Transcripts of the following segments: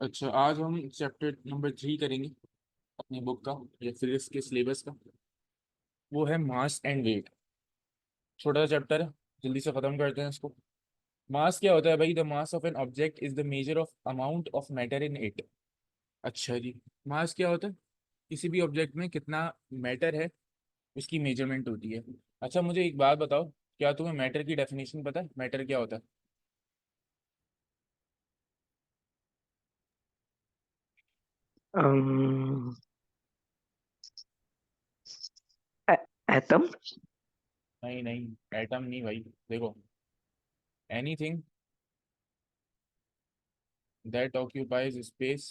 अच्छा, आज हम चैप्टर नंबर 3 करेंगे अपनी बुक का या फिजिक्स के सिलेबस का। वो है मास एंड वेट। छोटा सा चैप्टर है, जल्दी से खत्म करते हैं इसको। मास क्या होता है भाई? The mass of an object is the measure of amount of matter in it. अच्छा जी, मास क्या होता है? किसी भी ऑब्जेक्ट में कितना मैटर है उसकी मेजरमेंट होती है। अच्छा, मुझे एक बात बताओ, क्या तुम्हें मैटर की डेफिनेशन पता है? मैटर क्या होता है? um, atom. नहीं नहीं, एटम नहीं भाई। देखो, anything that occupies space,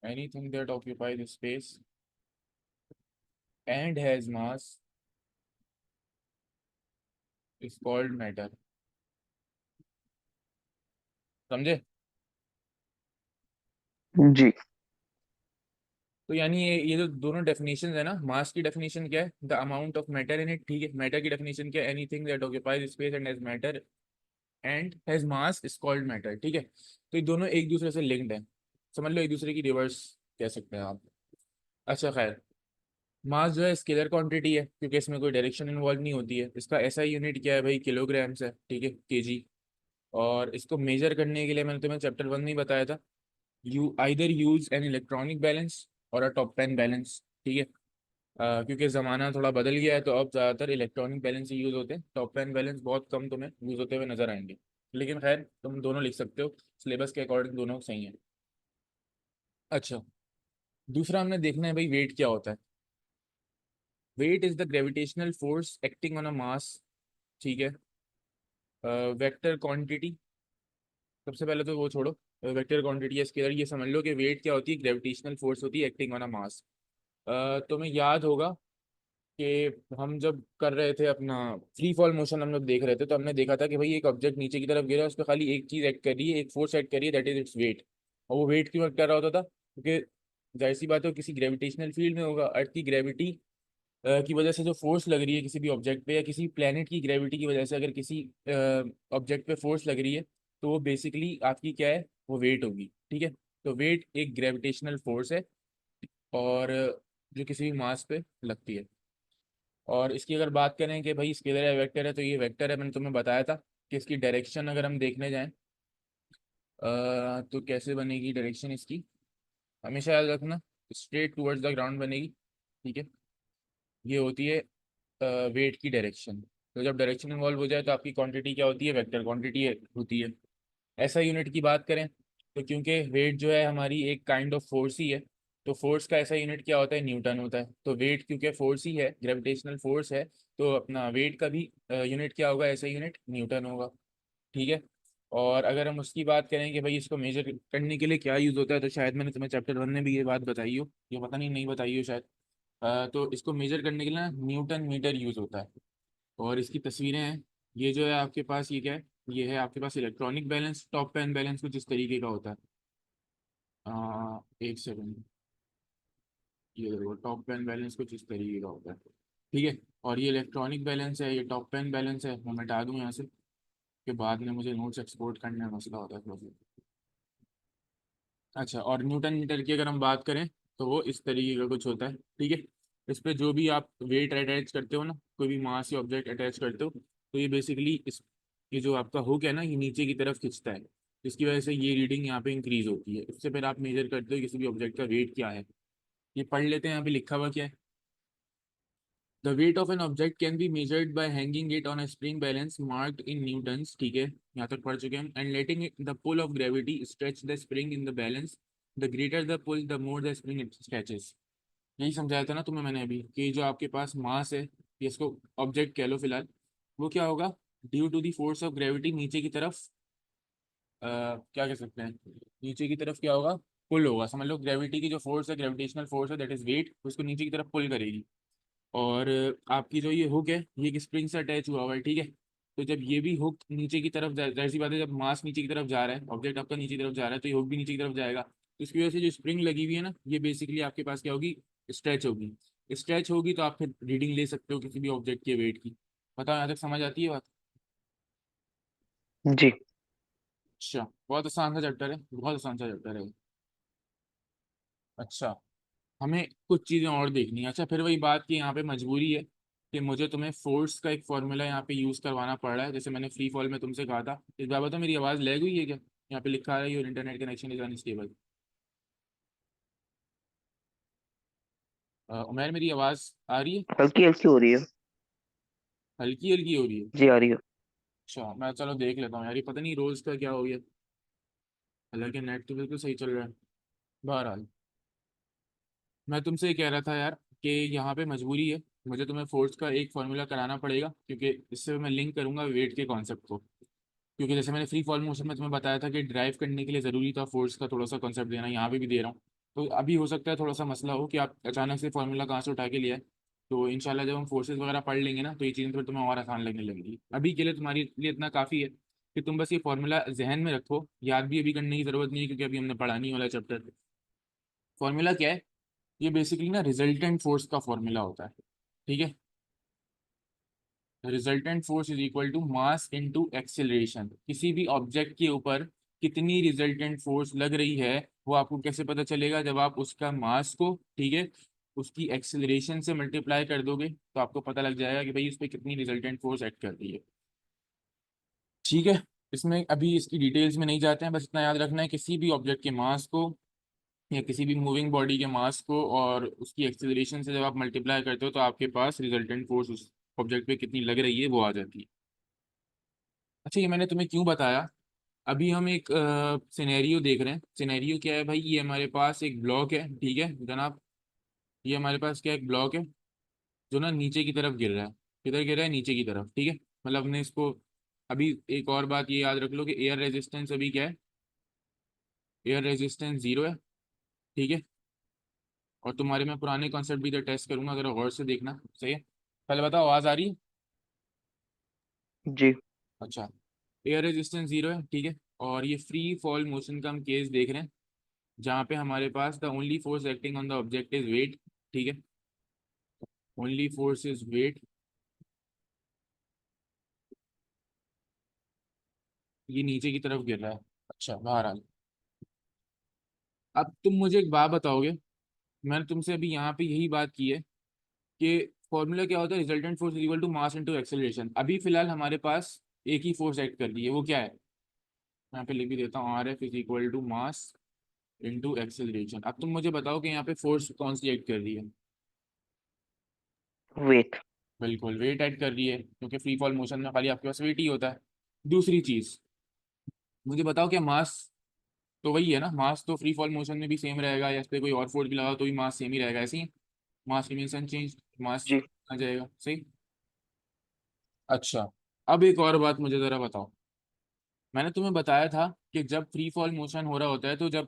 anything that occupies space and has mass is called matter। समझे? जी। तो यानी ये जो दोनों डेफिनेशन है ना, मास की डेफिनेशन क्या है? The amount of matter in it. ठीक है, मैटर की डेफिनेशन क्या है? Anything that occupies space and has matter and has mass is called matter. ठीक है, तो ये दोनों एक दूसरे से लिंक्ड है, समझ लो एक दूसरे की रिवर्स कह सकते हैं आप। अच्छा खैर, मास जो है स्केलर क्वांटिटी है क्योंकि इसमें कोई डायरेक्शन इन्वॉल्व नहीं होती है। इसका ऐसा यूनिट क्या है भाई? किलोग्राम्स है। ठीक है, केजी। और इसको मेजर करने के लिए मैंने तुम्हें चैप्टर 1 में ही बताया था, you either use an electronic balance और अ टॉप पेन बैलेंस। ठीक है, क्योंकि ज़माना थोड़ा बदल गया है तो अब ज़्यादातर इलेक्ट्रॉनिक बैलेंस ही यूज़ होते हैं। टॉप पेन बैलेंस बहुत कम तुम्हें यूज़ होते हुए नजर आएंगे, लेकिन खैर तुम दोनों लिख सकते हो, सिलेबस के अकॉर्डिंग दोनों सही है। अच्छा, दूसरा हमने देखना है भाई वेट क्या होता है। Weight is the gravitational force acting on a mass. ठीक है, वेक्टर क्वांटिटी। सबसे पहले तो वो छोड़ो, वेक्टर क्वांटिटी या स्केलर, ये समझ लो कि वेट क्या होती है? ग्रेविटेशनल फोर्स होती है एक्टिंग ऑन अ मास। तुम्हें याद होगा कि हम जब कर रहे थे अपना फ्री फॉल मोशन, हम जब देख रहे थे तो हमने देखा था कि भाई एक ऑब्जेक्ट नीचे की तरफ गिरा है, उस पर खाली एक चीज एक्ट कर रही है, एक फोर्स एक्ट कर रही है, दैट इज इट्स वेट। और वो वेट क्यों एक्ट कर रहा होता था? क्योंकि जाहिर सी बात है वो किसी ग्रेविटेशनल फील्ड में होगा। अर्थ की ग्रेविटी की वजह से जो फोर्स लग रही है किसी भी ऑब्जेक्ट पे, या किसी प्लेनेट की ग्रेविटी की वजह से अगर किसी ऑब्जेक्ट पे फोर्स लग रही है, तो वो बेसिकली आपकी क्या है? वो वेट होगी। ठीक है, तो वेट एक ग्रेविटेशनल फोर्स है, और जो किसी भी मास पे लगती है। और इसकी अगर बात करें कि भाई स्केलर है वेक्टर है, तो ये वेक्टर है। मैंने तुम्हें बताया था कि इसकी डायरेक्शन अगर हम देखने जाएं तो कैसे बनेगी डायरेक्शन इसकी? हमेशा याद रखना, स्ट्रेट टूवर्ड्स द ग्राउंड बनेगी। ठीक है, ये होती है वेट की डायरेक्शन। तो जब डायरेक्शन इन्वॉल्व हो जाए तो आपकी क्वांटिटी क्या होती है? वेक्टर क्वांटिटी होती है। ऐसा यूनिट की बात करें तो क्योंकि वेट जो है हमारी एक काइंड ऑफ फोर्स ही है, तो फोर्स का ऐसा यूनिट क्या होता है? न्यूटन होता है। तो वेट क्योंकि फोर्स ही है, ग्रेविटेशनल फोर्स है, तो अपना वेट का भी यूनिट क्या होगा? ऐसा यूनिट न्यूटन होगा। ठीक है, और अगर हम उसकी बात करें कि भाई इसको मेजर करने के लिए क्या यूज़ होता है, तो शायद मैंने तुम्हें चैप्टर 1 में भी ये बात बताई हो, ये पता नहीं नहीं बताई हो शायद। तो इसको मेजर करने के लिए ना न्यूटन मीटर यूज़ होता है। और इसकी तस्वीरें हैं। ये जो है आपके पास, ये क्या है? ये है आपके पास electronic balance, top pan balance कुछ इस तरीके का होता है। एक सेकंड, ये देखो टॉप पेन बैलेंस कुछ इस तरीके का होता है। ठीक है, और ये इलेक्ट्रॉनिक बैलेंस है, ये टॉप पेन बैलेंस है। मैं मिटा दूं यहाँ से कि बाद में मुझे नोट्स एक्सपोर्ट करने में मसला होता है थोड़ा सा। अच्छा, और न्यूटन मीटर की अगर हम बात करें तो वो इस तरीके का कुछ होता है। ठीक है, इस पे जो भी आप वेट अटैच करते हो ना, कोई भी मास या ऑब्जेक्ट अटैच करते हो, तो ये बेसिकली इस, ये जो आपका हुक है ना, ये नीचे की तरफ खिंचता है, जिसकी वजह से ये रीडिंग यहाँ पे इंक्रीज होती है। उससे फिर आप मेजर करते हो किसी भी ऑब्जेक्ट का वेट क्या है। ये पढ़ लेते हैं, यहाँ पे लिखा हुआ क्या है। The weight of an object can be measured by hanging it on a spring balance marked in newtons. ठीक है, यहाँ तक पढ़ चुके हैं हम। And letting the pull of gravity stretch the spring in the balance, the greater the pull the more the spring it stretches. यही समझाया था ना तुम्हें मैंने अभी कि जो आपके पास मास है, ये इसको ऑब्जेक्ट कह लो फिलहाल, वो क्या होगा? Due to the force of gravity नीचे की तरफ क्या कह सकते हैं? नीचे की तरफ क्या होगा? पुल होगा। समझ लो ग्रेविटी की जो फोर्स है, ग्रेविटेशनल फोर्स है, दैट इज वेट, उसको नीचे की तरफ पुल करेगी। और आपकी जो ये हुक है, ये एक स्प्रिंग से अटैच हुआ हुआ है। ठीक है, तो जब ये भी हुक नीचे की तरफ जाहिर सी बात है, जब मास नीचे की तरफ जा रहा है, ऑब्जेक्ट आपका नीचे की तरफ जा रहा है, तो ये हुक भी नीचे की तरफ जाएगा। तो इसकी वजह से जो स्प्रिंग लगी हुई है ना, ये बेसिकली आपके पास क्या होगी? स्ट्रेच होगी। स्ट्रेच होगी तो आप फिर रीडिंग ले सकते हो किसी भी ऑब्जेक्ट के वेट की। बताओ, यहाँ तक समझ आती है बात? जी। अच्छा, बहुत आसान सा चैप्टर है, बहुत आसान सा चैप्टर है। अच्छा, हमें कुछ चीज़ें और देखनी है। अच्छा, फिर वही बात कि यहाँ पे मजबूरी है कि मुझे तुम्हें फोर्स का एक फॉर्मूला यहाँ पे यूज़ करवाना पड़ रहा है, जैसे मैंने फ्री फॉल में तुमसे कहा था। इस बार बताओ, मेरी आवाज़ लैग हुई है क्या? यहाँ पे लिखा है your internet connection is unstable. Umair, मेरी आवाज़ आ रही है? हल्की हल्की हो रही है। हल्की हल्की हो रही है? जी आ रही है। अच्छा, मैं चलो देख लेता हूँ यार, ये पता नहीं रोज़ का क्या हो गया। हालांकि नेट तो बिल्कुल सही चल रहा है। बहरहाल, मैं तुमसे ये कह रहा था यार कि यहाँ पे मजबूरी है, मुझे तुम्हें फोर्स का एक फॉर्मूला कराना पड़ेगा, क्योंकि इससे मैं लिंक करूंगा वेट के कॉन्सेप्ट को। क्योंकि जैसे मैंने फ्री फॉल मोशन में तुम्हें बताया था कि ड्राइव करने के लिए ज़रूरी था फोर्स का थोड़ा सा कॉन्सेप्ट देना, यहाँ पे भी दे रहा हूँ। तो अभी हो सकता है थोड़ा सा मसला हो कि आप अचानक से फॉर्मूला कहाँ से उठा के लिया है। तो इंशाल्लाह जब हम फोर्सेस वगैरह पढ़ लेंगे ना, तो ये चीज़ें फिर तुम्हें और आसान लगने लगेगी। अभी के लिए तुम्हारे लिए इतना काफ़ी है कि तुम बस ये फॉर्मूला जहन में रखो, याद भी अभी करने की ज़रूरत नहीं है, क्योंकि अभी हमने पढ़ा नहीं वाला चैप्टर। फॉर्मूला क्या है? ये बेसिकली ना रिजल्टेंट फोर्स का फॉर्मूला होता है। ठीक है? Resultant force is equal to mass into acceleration. किसी भी ऑब्जेक्ट के ऊपर कितनी रिजल्टेंट फोर्स लग रही है, वो आपको कैसे पता चलेगा? जब आप उसका मास को, ठीक है, उसकी एक्सेलरेशन से मल्टीप्लाई कर दोगे, तो आपको पता लग जाएगा कि भाई उस पर कितनी रिजल्टेंट फोर्स एक्ट कर रही है। ठीक है? इसमें अभी इसकी डिटेल्स में नहीं जाते हैं, बस इतना याद रखना है, किसी भी ऑब्जेक्ट के मास को या किसी भी मूविंग बॉडी के मास को और उसकी एक्सेलरेशन से जब आप मल्टीप्लाई करते हो, तो आपके पास रिजल्टेंट फोर्स उस ऑब्जेक्ट पे कितनी लग रही है वो आ जाती है। अच्छा, ये मैंने तुम्हें क्यों बताया? अभी हम एक सिनेरियो देख रहे हैं। सिनेरियो क्या है भाई? ये हमारे पास एक ब्लॉक है, ठीक है जनाब। ये हमारे पास क्या, एक ब्लॉक है जो ना नीचे की तरफ गिर रहा है। किधर गिर रहा है? नीचे की तरफ, ठीक है। मतलब हमने इसको, अभी एक और बात ये याद रख लो कि एयर रेजिस्टेंस अभी क्या है? एयर रेजिस्टेंस जीरो है, ठीक है। और तुम्हारे मैं पुराने कॉन्सेप्ट भी इधर टेस्ट करूंगा, अगर गौर से देखना, सही है। पहले बताओ, आवाज़ आ रही है? जी अच्छा, एयर रेजिस्टेंस जीरो है, ठीक है। और ये फ्री फॉल मोशन का हम केस देख रहे हैं, जहाँ पे हमारे पास the only force acting on the object is weight, ठीक है। Only force is weight. ये नीचे की तरफ गिर रहा है। अच्छा, बाहर आ गया। अब तुम मुझे एक बात बताओगे, मैंने तुमसे अभी यहाँ पे यही बात की है कि फॉर्मूला क्या होता है? Resultant force equal to mass into acceleration. अभी फिलहाल हमारे पास एक ही फोर्स एक्ट कर रही है, वो क्या है? यहाँ पे लिख भी देता हूँ, R F is equal to mass into acceleration. अब तुम मुझे बताओ कि यहाँ पे फोर्स कौन सी एक्ट कर रही है? वेट। बिल्कुल वेट ऐड कर रही है, क्योंकि फ्री फॉल मोशन में खाली आपके पास वेट ही होता है। दूसरी चीज, मुझे बताओ क्या मास तो वही है ना? मास तो फ्री फॉल मोशन में भी सेम रहेगा, या इस पे कोई और फोर्स भी लगा तो भी मास सेम ही रहेगा, ऐसे ही। मास रिमेन्स अनचेंज, मास जी आ जाएगा, सही। अच्छा, अब एक और बात मुझे जरा बताओ। मैंने तुम्हें बताया था कि जब फ्री फॉल मोशन हो रहा होता है, तो जब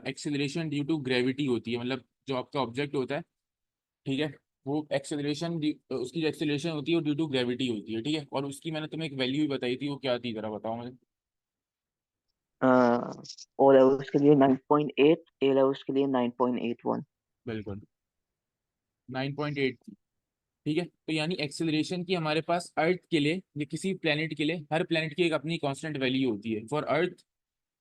एक्सेलरेशन ड्यू टू ग्रेविटी होती है, मतलब जो आपका ऑब्जेक्ट होता है, ठीक है, वो एक्सेलरेशन, उसकी जो एक्सेलरेशन होती है वो ड्यू टू ग्रेविटी होती है, ठीक है। और उसकी मैंने तुम्हें एक वैल्यू भी बताई थी, वो क्या थी जरा बताओ मुझे। ओ लेवल्स के लिए 9.8, ए लेवल्स के लिए 9.81। बिल्कुल, 9.8। ठीक है, तो यानी एक्सेलरेशन की हमारे पास अर्थ के लिए या किसी प्लेनेट के लिए, हर प्लेनेट की एक अपनी कांस्टेंट वैल्यू होती है। For Earth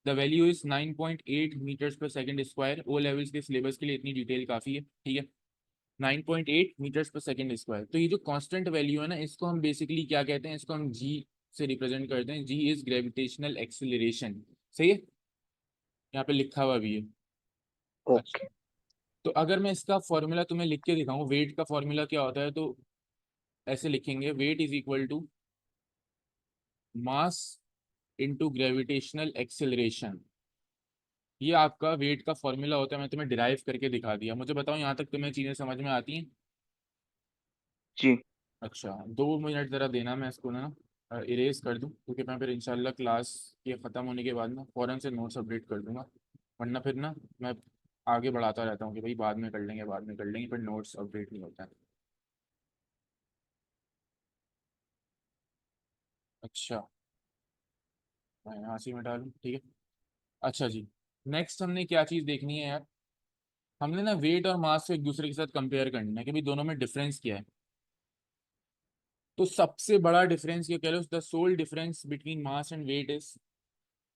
the value is 9.8 metres per second square. O levels के सिलेबस के लिए इतनी डिटेल काफ़ी है, ठीक है। 9.8 मीटर्स पर सेकंड स्क्वायर। तो ये जो कांस्टेंट वैल्यू है ना, इसको हम बेसिकली क्या कहते हैं? इसको हम जी से रिप्रेजेंट करते हैं। जी इज ग्रेविटेशनल एक्सेलरेशन, सही है, यहाँ पे लिखा हुआ भी है। अच्छा, ओके। तो अगर मैं इसका फॉर्मूला तुम्हें लिख के दिखाऊं, वेट का फॉर्मूला क्या होता है, तो ऐसे लिखेंगे, weight is equal to mass into gravitational acceleration. ये आपका वेट का फॉर्मूला होता है, मैं तुम्हें डिराइव करके दिखा दिया। मुझे बताओ, यहाँ तक तुम्हें चीज़ें समझ में आती हैं? जी अच्छा, 2 मिनट ज़रा देना, मैं इसको ना इरेज कर दूं, क्योंकि मैं फिर इंशाल्लाह क्लास के ख़त्म होने के बाद ना फ़ौरन से नोट्स अपडेट कर दूंगा। वरना फिर ना मैं आगे बढ़ाता रहता हूँ कि भाई बाद में कर लेंगे, बाद में कर लेंगे, फिर नोट्स अपडेट नहीं होता है। अच्छा, मैं यहाँ से मिटा लूँ, ठीक है। अच्छा जी, नेक्स्ट हमने क्या चीज़ देखनी है यार? हमने ना वेट और मास को एक दूसरे के साथ कंपेयर करना है कि भाई दोनों में डिफरेंस क्या है। तो सबसे बड़ा डिफरेंस ये कह लो, the sole difference between mass and weight is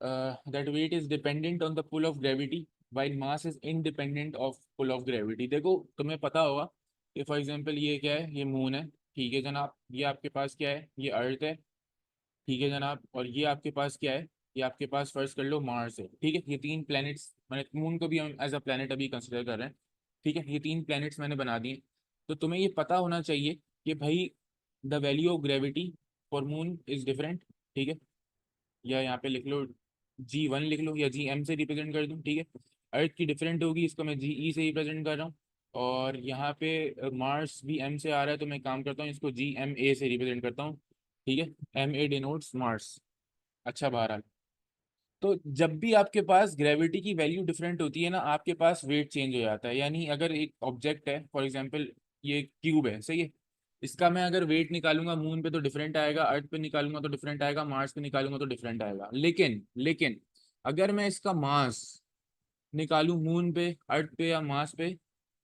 that weight is dependent on the pull of gravity while mass is independent of pull of gravity. देखो तुम्हें पता होगा कि फॉर एग्जांपल ये क्या है, ये मून है, ठीक है जनाब, ये आपके पास क्या है, ये अर्थ है, ठीक है जनाब, और ये आपके पास क्या है, ये आपके पास फर्स्ट कर लो मार्स है, ठीक है। ये तीन प्लैनेट्स, मैंने मून को भी हम एज अ प्लैनेट अभी कंसिडर कर रहे हैं, ठीक है। ये तीन प्लैनेट्स मैंने बना दिए। तो तुम्हें ये पता होना चाहिए कि भाई the value of gravity for moon is different, ठीक है। या यहाँ पे लिख लो G1 लिख लो, या GM से रिप्रेजेंट कर दूँ, ठीक है। अर्थ की डिफरेंट होगी, इसको मैं GE से रिप्रेजेंट कर रहा हूँ। और यहाँ पे मार्स भी M से आ रहा है, तो मैं काम करता हूँ इसको GMA से रिप्रेजेंट करता हूँ, ठीक है। MA denotes Mars. अच्छा बहरहाल, तो जब भी आपके पास ग्रेविटी की वैल्यू डिफरेंट होती है ना, आपके पास वेट चेंज हो जाता है। यानी अगर एक ऑब्जेक्ट है, फॉर एग्जांपल ये क्यूब है, सही है, इसका मैं अगर वेट निकालूंगा मून पे तो डिफरेंट आएगा, अर्थ पे निकालूंगा तो डिफरेंट आएगा, मार्स पे निकालूंगा तो डिफरेंट आएगा। लेकिन लेकिन अगर मैं इसका मास निकालूं मून पे, अर्थ पे, या मास पे,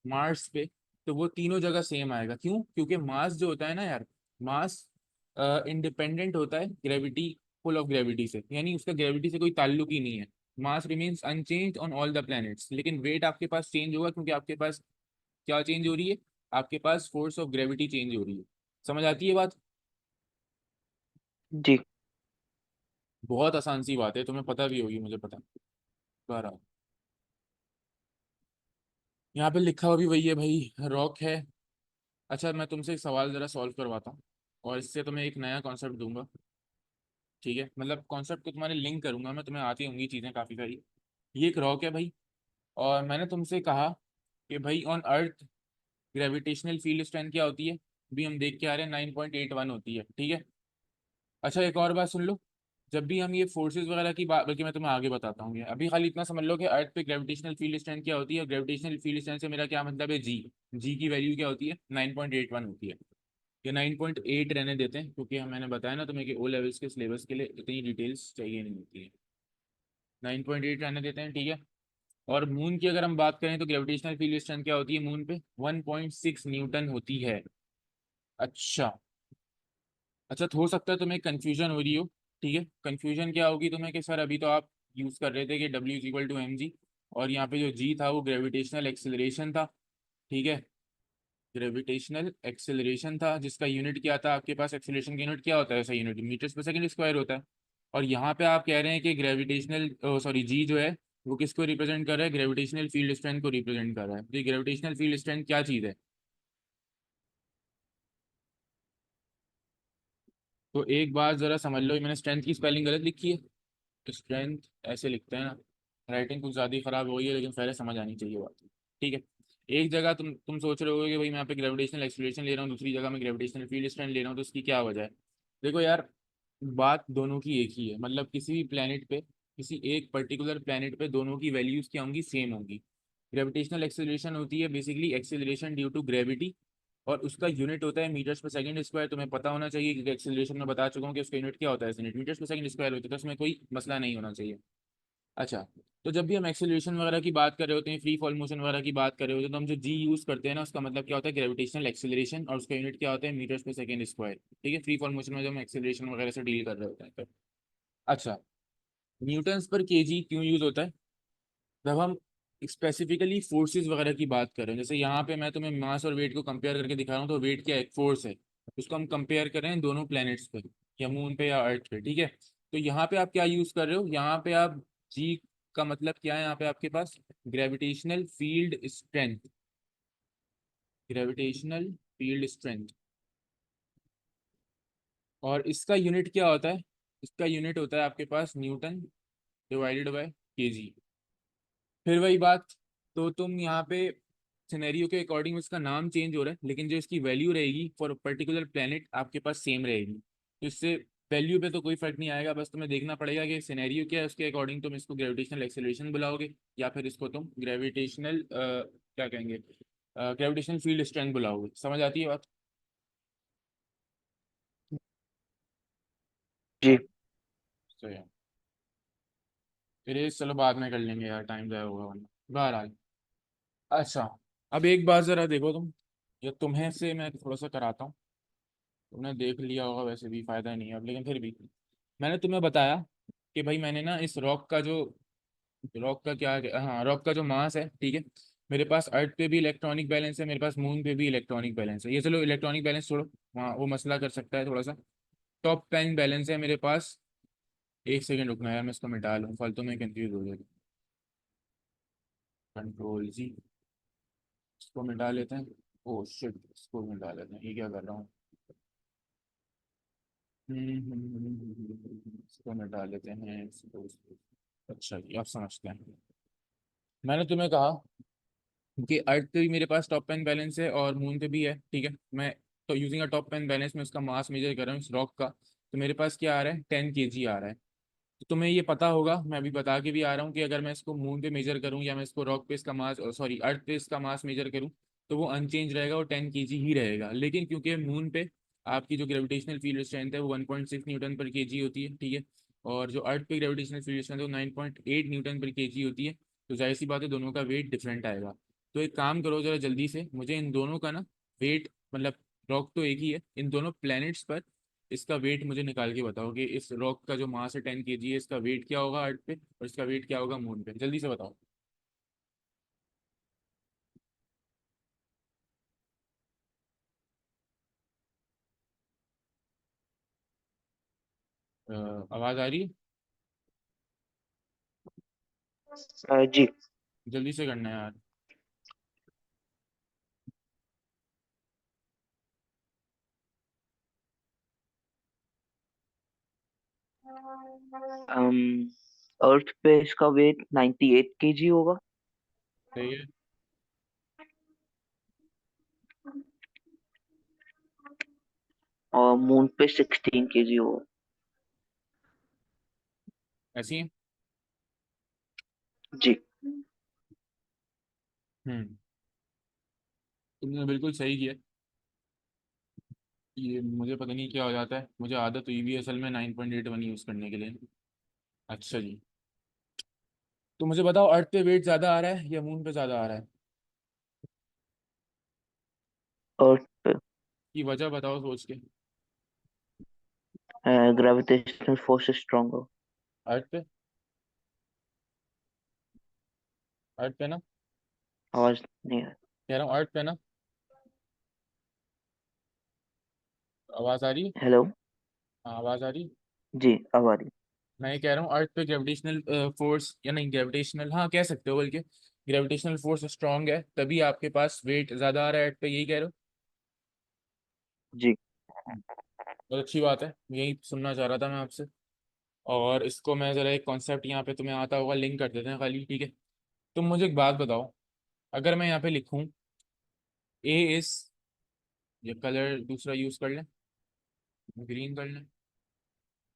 मार्स पे, तो वो तीनों जगह सेम आएगा। क्यों? क्योंकि मास जो होता है ना यार, मास इंडिपेंडेंट होता है ग्रेविटी, पुल ऑफ ग्रेविटी से, यानी उसका ग्रेविटी से कोई ताल्लुक ही नहीं है। Mass remains unchanged on all the planets, लेकिन वेट आपके पास चेंज होगा, क्योंकि आपके पास क्या चेंज हो रही है, आपके पास फोर्स ऑफ ग्रेविटी चेंज हो रही है। समझ आती है बात? जी। बहुत आसान सी बात है, तुम्हें पता भी होगी, मुझे पता है। बहरहाल, यहाँ पे लिखा हुआ भी वही है भाई, रॉक है। अच्छा मैं तुमसे एक सवाल ज़रा सॉल्व करवाता हूँ, और इससे तुम्हें एक नया कॉन्सेप्ट दूंगा, ठीक है। मतलब कॉन्सेप्ट को तुम्हारे लिंक करूंगा मैं, तुम्हें आती होंगी चीज़ें काफ़ी सारी। ये एक रॉक है भाई, और मैंने तुमसे कहा कि भाई on earth gravitational field strength क्या होती है, भी हम देख के आ रहे हैं 9.81 होती है, ठीक है। अच्छा एक और बात सुन लो, जब भी हम ये फोर्सेस वगैरह की बात, बल्कि मैं तुम्हें आगे बताता हूँ, ये अभी खाली इतना समझ लो कि अर्थ पे ग्रेविटेशनल फील्ड स्ट्रेंथ क्या होती है, और ग्रेविटेशनल फील्ड स्ट्रेंथ से मेरा क्या मतलब है, जी की वैल्यू क्या होती है, 9.81 होती है। ये 9.8 रहने देते हैं, क्योंकि मैंने बताया ना तुम्हें कि ओ लेवल्स के सिलेबस के लिए इतनी डिटेल्स चाहिए नहीं होती है। 9.8 रहने देते हैं, ठीक है। और मून की अगर हम बात करें तो ग्रेविटेशनल फील्ड स्ट्रेंथ क्या होती है मून पे, 1.6 न्यूटन होती है। अच्छा, अच्छा तो हो सकता है तुम्हें कन्फ्यूजन हो रही हो, ठीक है। कन्फ्यूजन क्या होगी तुम्हें कि सर अभी तो आप यूज कर रहे थे कि W=mg, और यहाँ पे जो जी था वो ग्रेविटेशनल एक्सेलरेशन था, ठीक है। ग्रेविटेशनल एक्सेलरेशन था, जिसका यूनिट क्या था आपके पास, एक्सेलरेशन का यूनिट क्या होता है, ऐसा unit metres per second square होता है। और यहाँ पे आप कह रहे हैं कि ग्रेविटेशनल, सॉरी, जी जो है वो किसको रिप्रेजेंट कर रहा है, ग्रेविटेशनल फील्ड स्ट्रेंथ को रिप्रेजेंट कर रहा है। तो ये ग्रेविटेशनल फील्ड स्ट्रेंथ क्या चीज़ है? तो एक बात जरा समझ लो, ये मैंने स्ट्रेंथ की स्पेलिंग गलत लिखी है। तो स्ट्रेंथ ऐसे लिखते हैं ना, राइटिंग कुछ ज़्यादा ही खराब हो गई है, लेकिन पहले समझ आनी चाहिए बात, ठीक है। एक जगह तुम सोच रहे हो कि भाई मैं यहाँ पे ग्रेविटेशनल एक्सीलरेशन ले रहा हूँ, दूसरी जगह मैं ग्रेविटेशनल फील्ड स्ट्रेंथ ले रहा हूँ, तो उसकी क्या वजह है? देखो यार, बात दोनों की एक ही है। मतलब किसी भी प्लेनेट पे, किसी एक पर्टिकुलर प्लेनेट पे दोनों की वैल्यूज क्या होंगी, सेम होंगी। ग्रेविटेशनल एक्सेलरेशन होती है basically acceleration due to gravity, और उसका यूनिट होता है मीटर्स पर सेकंड स्क्वायर। तुम्हें पता होना चाहिए, क्योंकि एक्सेलरेशन में बता चुका हूँ कि उसका यूनिट क्या होता है, unit metres per second square होता है, तो उसमें कोई मसला नहीं होना चाहिए। अच्छा, तो जब भी हम एक्सेलरेशन वगैरह की बात कर रहे होते हैं, फ्री फॉल मोशन वगैरह की बात कर रहे होते हैं, तो हम जो जी यूज करते हैं ना, उसका मतलब क्या होता है, ग्रेविटेशनल एक्सेलरेशन, और उसका यूनिट क्या होता है, मीटर्स पर सेकंड स्क्वायर, ठीक है। फ्री फॉल मोशन में जब हम एक्सेलरेशन वगैरह से डील कर रहे होते हैं तो। अच्छा, न्यूटन्स पर केजी क्यों यूज होता है? जब हम स्पेसिफिकली फोर्सेस वगैरह की बात करें, जैसे यहाँ पे मैं तुम्हें मास और वेट को कंपेयर करके दिखा रहा हूँ, तो वेट क्या है, एक फोर्स है, उसको हम कंपेयर कर रहे हैं दोनों प्लैनेट्स पे, या मून पे या अर्थ पे, ठीक है। तो यहाँ पे आप क्या यूज कर रहे हो, यहाँ पे आप जी का मतलब क्या है, यहाँ पे आपके पास gravitational field strength, gravitational field strength, और इसका यूनिट क्या होता है, इसका यूनिट होता है आपके पास न्यूटन डिवाइडेड बाय केजी। फिर वही बात, तो तुम यहाँ पे सिनेरियो के अकॉर्डिंग उसका नाम चेंज हो रहा है, लेकिन जो इसकी वैल्यू रहेगी फॉर पर्टिकुलर प्लेनेट आपके पास सेम रहेगी। तो इससे वैल्यू पे तो कोई फर्क नहीं आएगा, बस तुम्हें देखना पड़ेगा कि सिनेरियो क्या है, उसके अकॉर्डिंग तुम इसको ग्रेविटेशनल एक्सेलरेशन बुलाओगे, या फिर इसको तुम ग्रेविटेशनल क्या कहेंगे, ग्रेविटेशनल फील्ड स्ट्रेंथ बुलाओगे। समझ आती है बात? जी। सही है। फिर ये चलो बाद में कर लेंगे यार, टाइम ज़्यादा होगा वरना। बहरहाल, अच्छा, अब एक बात ज़रा देखो तुम, ये तुम्हें से मैं थोड़ा सा कराता हूँ। तुमने देख लिया होगा, वैसे भी फायदा नहीं है अब, लेकिन फिर भी मैंने तुम्हें बताया कि भाई मैंने ना इस रॉक का क्या, हाँ रॉक का जो मास है, ठीक है, मेरे पास अर्थ पे भी इलेक्ट्रॉनिक बैलेंस है, मेरे पास मून पे भी इलेक्ट्रॉनिक बैलेंस है। ये चलो इलेक्ट्रॉनिक बैलेंस छोड़ो, वहाँ वो मसला कर सकता है थोड़ा सा। टॉप 10 बैलेंस है मेरे पास। एक सेकंड रुकना यार, मैं इसको मिटा लूँ, फालतू में कंफ्यूज हो जाएगा। कंट्रोल जी, इसको मिटा लेते हैं। ओ शिट, इसको मिटा लेते हैं, ये क्या कर रहा हूँ। इसको मिटा लेते हैं इसको। अच्छा जी, आप समझते हैं। मैंने तुम्हें कहा कि अर्थ पे भी मेरे पास टॉप पेन बैलेंस है और मून पे भी है, ठीक है। मैं तो using a top pan balance में उसका मास मेजर कर रहा हूँ इस रॉक का। तो मेरे पास क्या आ रहा है, 10 kg आ रहा है। तो तुम्हें ये पता होगा, मैं अभी बता के भी आ रहा हूँ, कि अगर मैं इसको मून पे मेजर करूँ या मैं इसको रॉक पे इसका मास, सॉरी अर्थ पे इसका मास मेजर करूँ, तो वो अनचेंज रहेगा, वो 10 kg ही रहेगा। लेकिन क्योंकि मून पे आपकी जो ग्रेविटेशनल फील्ड स्ट्रेंथ है वो 1.6 न्यूटन पर केजी होती है, ठीक है। और जो अर्थ पे ग्रेविटेशनल फील्ड स्ट्रेंथ है वो 9.8 न्यूटन पर केजी होती है। तो जाहिर सी बात है, दोनों का वेट डिफरेंट आएगा। तो एक काम करो जरा जल्दी से, मुझे इन दोनों का ना वेट, मतलब रॉक तो एक ही है, इन दोनों प्लैनेट्स पर इसका वेट मुझे निकाल के बताओ कि इस रॉक का जो मास है 10 kg है, इसका वेट क्या होगा अर्थ पे और इसका वेट क्या होगा मून पे, जल्दी से बताओ। आवाज आ रही है? जी। जल्दी से करना है यार। अर्थ पे इसका वेट 98 kg होगा। सही है। और मून पे 16 kg होगा। ऐसी है। जी। हम्म, तुमने बिल्कुल सही किया। ये मुझे पता नहीं क्या हो जाता है, मुझे आदत हुई भी है असल में 9.81 यूज करने के लिए। अच्छा जी, तो मुझे बताओ अर्थ पे वेट ज्यादा आ रहा है या मून पे ज्यादा आ रहा है? अर्थ पे की वजह बताओ सोच के। Gravitational force stronger. अर्थ पे, अर्थ पे ना, आवाज नहीं है। कह रहा हूँ अर्थ पे ना। आवाज आ रही है? हेलो। हाँ, आवाज आ रही है। जी, अब आ रही। मैं ये कह रहा हूँ अर्थ पे ग्रेविटेशनल फोर्स, या नहीं ग्रेविटेशनल, हाँ कह सकते हो, बल्कि ग्रेविटेशनल फोर्स स्ट्रांग है, तभी आपके पास वेट ज्यादा आ रहा है अर्थ पे, यही कह रहे हो? जी। बहुत अच्छी बात है, यही सुनना चाह रहा था मैं आपसे। और इसको मैं जरा एक कॉन्सेप्ट यहाँ पे तुम्हें आता होगा, लिंक कर देते हैं खाली, ठीक है। तुम मुझे एक बात बताओ, अगर मैं यहाँ पे लिखूँ ए इज, ये कलर दूसरा यूज कर लें, ग्रीन कर लें,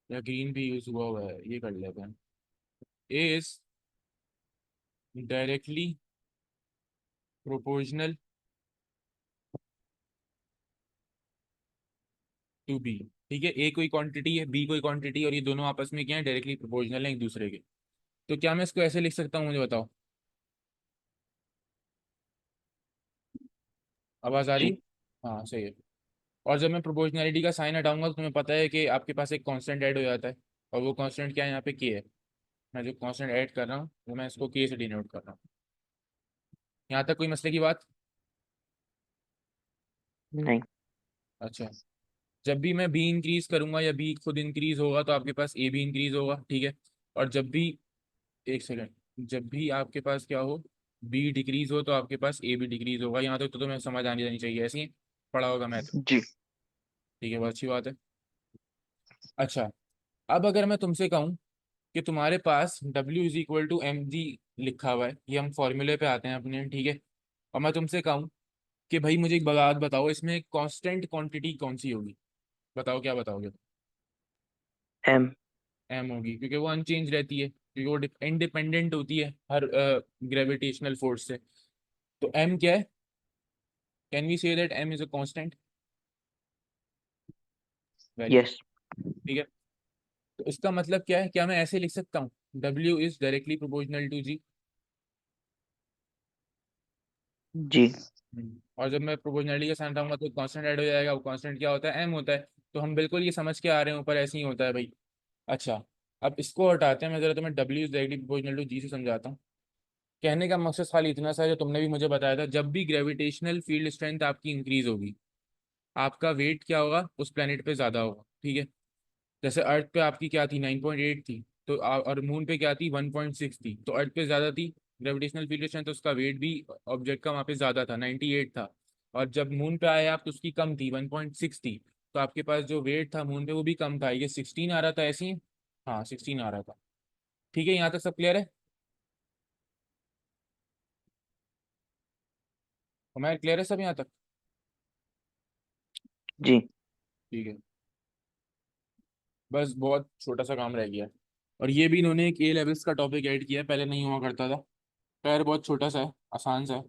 या ग्रीन भी यूज हुआ हुआ है, ये कर लेते हैं। A is directly proportional to B, ठीक है। ए कोई क्वांटिटी है, बी कोई क्वांटिटी है, और ये दोनों आपस में क्या है, डायरेक्टली प्रोपोर्शनल है एक दूसरे के। तो क्या मैं इसको ऐसे लिख सकता हूँ, मुझे बताओ। आवाज आ रही है? जी। हाँ सही है। और जब मैं प्रोपोर्शनैलिटी का साइन हटाऊंगा तो तुम्हें पता है कि आपके पास एक कांस्टेंट ऐड हो जाता है। और वो कांस्टेंट क्या है, यहाँ पे के है। मैं जो कांस्टेंट ऐड कर रहा हूँ वो मैं इसको के से डिनोट कर रहा हूँ। यहाँ तक कोई मसले की बात? नहीं। अच्छा, जब भी मैं बी इंक्रीज करूंगा या बी खुद इंक्रीज होगा तो आपके पास ए भी इंक्रीज होगा, ठीक है। और जब भी, एक सेकंड, जब भी आपके पास क्या हो, बी डिक्रीज हो, तो आपके पास ए भी डिक्रीज होगा। यहाँ तक तो तुम्हें समझ आनी जानी चाहिए, ऐसे ही पढ़ा होगा मैथ। जी। ठीक है, बहुत अच्छी बात है। अच्छा, अब अगर मैं तुमसे कहूँ कि तुम्हारे पास W = mg लिखा हुआ है, ये हम फॉर्मूले पे आते हैं अपने, ठीक है। और मैं तुमसे कहूँ कि भाई मुझे एक बात बताओ, इसमें कांस्टेंट क्वांटिटी कौन सी होगी? बताओ, क्या बताओगे? एम। एम होगी, क्योंकि वो अनचेंज रहती है, क्योंकि वो इंडिपेंडेंट होती है हर ग्रेविटेशनल फोर्स से। तो एम क्या है? Can we say that M is a constant? Very good. Yes. ठीक है, तो इसका मतलब क्या है, क्या मैं ऐसे लिख सकता हूँ, W is directly proportional to G? जी। और जब मैं प्रोपोर्शनलिटी का साइन हटाऊंगा तो कांस्टेंट ऐड हो जाएगा, वो कांस्टेंट क्या होता है, एम होता है। तो हम बिल्कुल ये समझ के आ रहे हैं ऊपर, ऐसे ही होता है भाई। अच्छा, अब इसको हटाते हैं, मैं जरा तुम्हें W is directly proportional to G से समझाता हूँ। कहने का मकसद खाली इतना सा है, जो तुमने भी मुझे बताया था, जब भी ग्रेविटेशनल फील्ड स्ट्रेंथ आपकी इंक्रीज होगी, आपका वेट क्या होगा उस प्लेनेट पे ज्यादा होगा, ठीक है। जैसे अर्थ पे आपकी क्या थी, 9.8 थी, तो और मून पे क्या थी, 1.6 थी, तो अर्थ पे ज्यादा थी ग्रेविटेशनल फील्ड स्ट्रेंथ, तो उसका वेट भी ऑब्जेक्ट का वहाँ पे ज्यादा था, 98 था। और जब मून पे आए आप तो उसकी कम थी, 1.6 थी, तो आपके पास जो वेट था मून पे वो भी कम था, ये 16 आ रहा था ऐसे ही। हाँ 16 आ रहा था। ठीक है, यहाँ तक सब क्लियर है? हमारे क्लियर है सब यहाँ तक? जी। ठीक है, बस बहुत छोटा सा काम रह गया है। और ये भी इन्होंने एक ए लेवल्स का टॉपिक ऐड किया है, पहले नहीं हुआ करता था। खैर बहुत छोटा सा है, आसान सा है।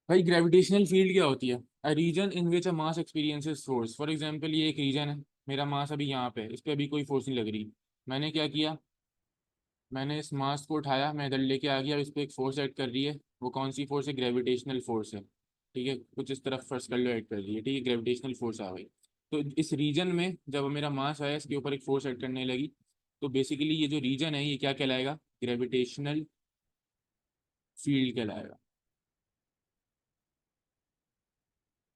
भाई ग्रेविटेशनल फील्ड क्या होती है? A region in which a mass experiences force. For example ये एक रीजन है, मेरा मास अभी यहाँ पे है, इस पे अभी कोई फोर्स नहीं लग रही। मैंने क्या किया, मैंने इस मास को उठाया, मैं इधर लेके आ गया, अब इस पे एक फोर्स ऐड कर रही है। वो कौन सी फोर्स है? ग्रेविटेशनल फोर्स है। ठीक है, कुछ इस तरफ फर्स्ट कर लो, ऐड कर रही है, ठीक है, ग्रेविटेशनल फोर्स आ गई। तो इस रीजन में जब मेरा मास आया, इसके ऊपर एक फोर्स ऐड करने लगी, तो बेसिकली ये जो रीजन है ये क्या कहलाएगा? ग्रेविटेशनल फील्ड कहलाएगा।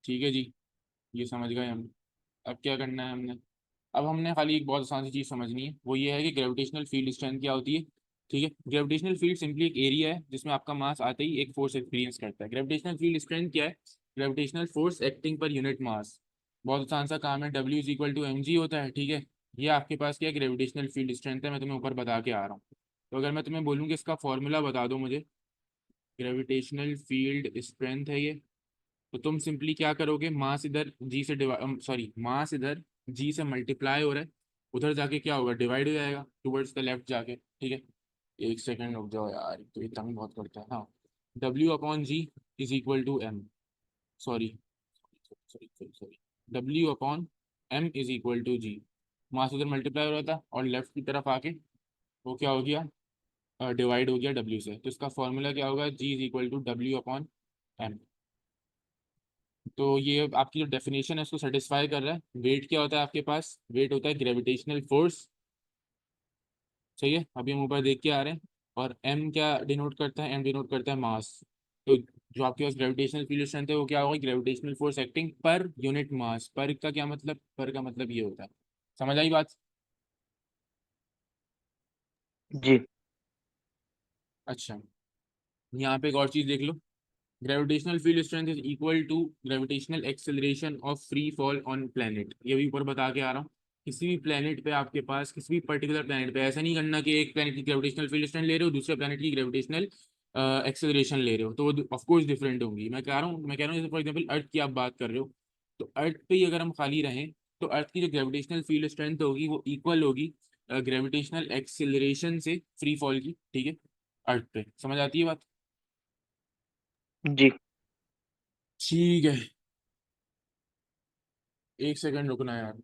ठीक है जी, ये समझ गए हम। अब क्या करना है हमने? अब हमने खाली एक बहुत आसान सी चीज़ समझनी है, वो ये है कि ग्रेविटेशनल फील्ड स्ट्रेंथ क्या होती है। ठीक है, ग्रेविटेशनल फील्ड सिंपली एक एरिया है जिसमें आपका मास आते ही एक फोर्स एक्सपीरियंस करता है। ग्रेविटेशनल फील्ड स्ट्रेंथ क्या है? Gravitational force acting per unit mass. बहुत आसान सा काम है, W is equal to M G होता है, ठीक है। ये आपके पास क्या है? ग्रेविटेशनल फील्ड स्ट्रेंथ है, मैं तुम्हें ऊपर बता के आ रहा हूँ। तो अगर मैं तुम्हें बोलूँ कि इसका फॉर्मूला बता दो मुझे, ग्रेविटेशनल फील्ड स्ट्रेंथ है ये, तो तुम सिंपली क्या करोगे, मास इधर जी से डिवाइड, सॉरी मास इधर जी से मल्टीप्लाई हो रहा है, उधर जाके क्या होगा? डिवाइड हो जाएगा टुवर्ड्स द लेफ्ट जाके, ठीक है। एक सेकंड रुक जाओ यार, तो ये तंग बहुत करता है। हाँ, W upon G is equal to M, sorry sorry sorry sorry, W upon M is equal to G. Mass उधर मल्टीप्लाई हो रहा था और लेफ्ट की तरफ आके वो क्या हो गया? डिवाइड हो गया डब्ल्यू से, तो इसका फॉर्मूला क्या होगा? G is equal to W upon M. तो ये आपकी जो डेफिनेशन है उसको सेटिस्फाई कर रहा है। वेट क्या होता है आपके पास? वेट होता है ग्रेविटेशनल फोर्स, सही है, अभी हम ऊपर देख के आ रहे हैं। और एम क्या डिनोट करता है? एम डिनोट करता है मास। तो जो आपके पास ग्रेविटेशनल फील्ड स्ट्रेंथ है वो क्या होगा? Gravitational force acting per unit मास। पर का क्या मतलब? पर का मतलब ये होता है। समझ आई बात? जी। अच्छा, यहाँ पे एक और चीज देख लो। Gravitational field strength is equal to gravitational acceleration of free fall on planet. ये भी ऊपर बता के आ रहा हूँ। किसी भी प्लेनेट पे आपके पास, किसी भी पर्टिकुलर प्लेनेट पे, ऐसा नहीं करना कि एक प्लेनेट की ग्रेविटेशनल फील्ड स्ट्रेंथ ले रहे हो, दूसरे प्लेनेट की ग्रेविटेशनल एक्सेलरेशन ले रहे हो, तो वो ऑफ कोर्स डिफरेंट होंगी। मैं कह रहा हूँ जैसे फॉर एग्जांपल अर्थ की आप बात कर रहे हो, तो अर्थ पे ही अगर हम खाली रहें, तो अर्थ की जो ग्रेविटेशनल फील्ड स्ट्रेंथ होगी वो इक्वल होगी ग्रेविटेशनल एक्सेलरेशन से फ्री फॉल की, ठीक है, अर्थ पे। समझ आती है बात? जी। ठीक है, एक सेकंड रुकना यार,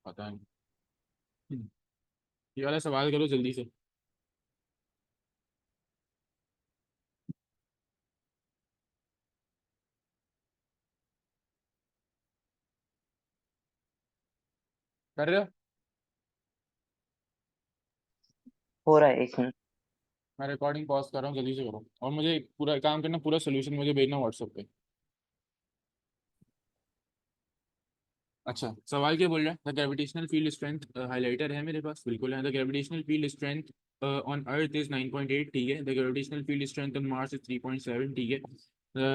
पता नहीं। ये वाला सवाल करो जल्दी से। कर रहे हो? हो रहा है, 1 मिनट। मैं रिकॉर्डिंग पॉज कर रहा हूँ, जल्दी से करो, और मुझे पूरा काम करना, पूरा सोल्यूशन मुझे भेजना व्हाट्सएप पे। अच्छा, सवाल क्या बोल रहा है? The gravitational field strength, highlighter है मेरे पास, बिल्कुल है। The gravitational field strength on earth is 9.8, ठीक है। The gravitational field strength on Mars is 3.7, ठीक है।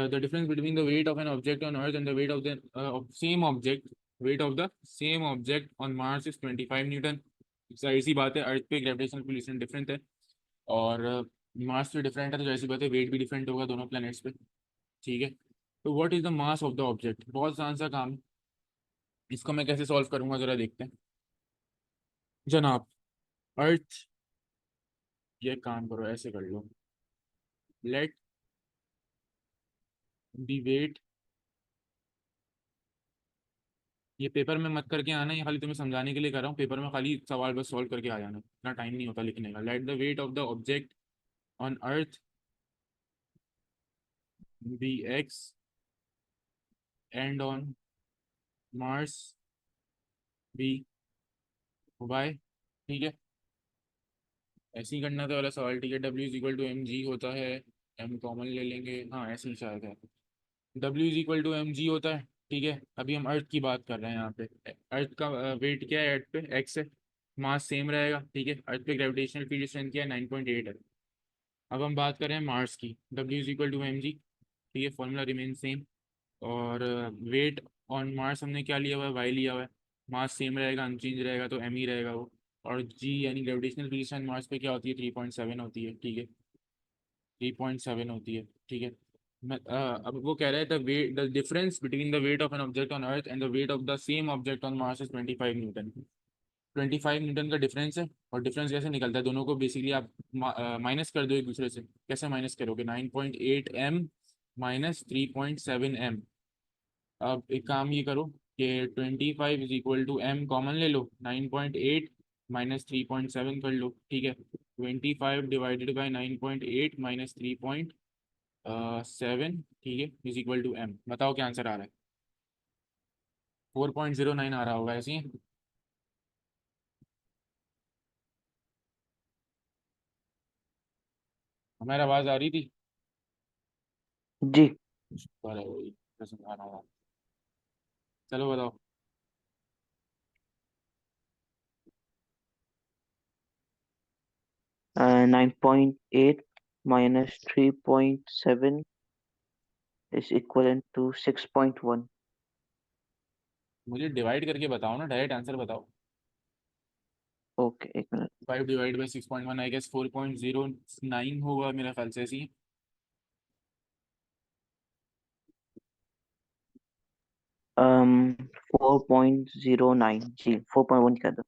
The difference between the weight of an object on earth and the weight of the same object, wait of the same object on Mars is 25 Newton. जाहिर सी बात है, अर्थ पे gravitational field strength different है, और मास भी different है, तो जैसी बात है वेट भी डिफरेंट होगा दोनों प्लैनेट्स पे, ठीक है। तो what is the mass of the object? बहुत आसान सा काम है, इसको मैं कैसे सॉल्व करूंगा जरा देखते हैं जनाब। अर्थ, ये काम करो, ऐसे कर लो, लेट बी वेट। ये पेपर में मत करके आना, ये खाली तुम्हें समझाने के लिए कर रहा हूँ, पेपर में खाली सवाल बस सॉल्व करके आ जाना, इतना टाइम नहीं होता लिखने का। Let the weight of the object on Earth be X and on mass be Y, ठीक है, ऐसे ही करना था वाला सवाल, ठीक है। W is equal to M G होता है, एम कॉमन ले लेंगे, हाँ ऐसे ही शायद है। W is equal to M G होता है, ठीक है। अभी हम अर्थ की बात कर रहे हैं यहाँ पे। अर्थ का वेट क्या है, अर्थ पे एक्स है, मास सेम रहेगा, ठीक है। अर्थ पे ग्रेविटेशनल फील्ड स्ट्रेंथ क्या है, 9.8 है। अब हम बात करें मार्स की, W is equal to M G, ठीक है, फॉर्मूला रिमेन सेम। और वेट ऑन मार्स हमने क्या लिया हुआ है, वाई लिया हुआ है। मास सेम रहेगा, अनचेंज रहेगा, तो एम ही रहेगा वो। और जी यानी ग्रेविटेशनल फील्ड स्ट्रेंथ मार्स पे क्या होती है, 3.7 होती है, ठीक है, 3.7 होती है, ठीक है। अब वो कह रहा है the weight, the difference between the weight of an object on earth and the weight of the same object on Mars is 25 newton. 25 newton का डिफरेंस है। और डिफरेंस कैसे निकलता है, दोनों को बेसिकली आप माइनस कर दो एक दूसरे से। कैसे माइनस करोगे, 9.8 m माइनस 3.7 m। अब एक काम ये करो कि 25 is equal to M common ले लो, 9.8 माइनस 3.7 कर लो, ठीक है। 25 डिवाइडेड बाई 9.8 माइनस 3.7, ठीक है, इज इक्वल टू एम। बताओ क्या आंसर आ रहा है। 4.09 आ रहा होगा ऐसे ही। हमारी आवाज़ आ रही थी। जी। पर वही प्रश्न आ रहा है। चलो बताओ। 9.8 minus 3.7 is equivalent to 6.1. मुझे डिवाइड करके बताओ ना, डायरेक्ट आंसर बताओ। ओके, एक मिनट। 5 डिवाइड बाई 6.1, आई गेस 4.09 होगा मेरा ख्याल से ऐसे ही। 4.09, जी 4.1 कर दो।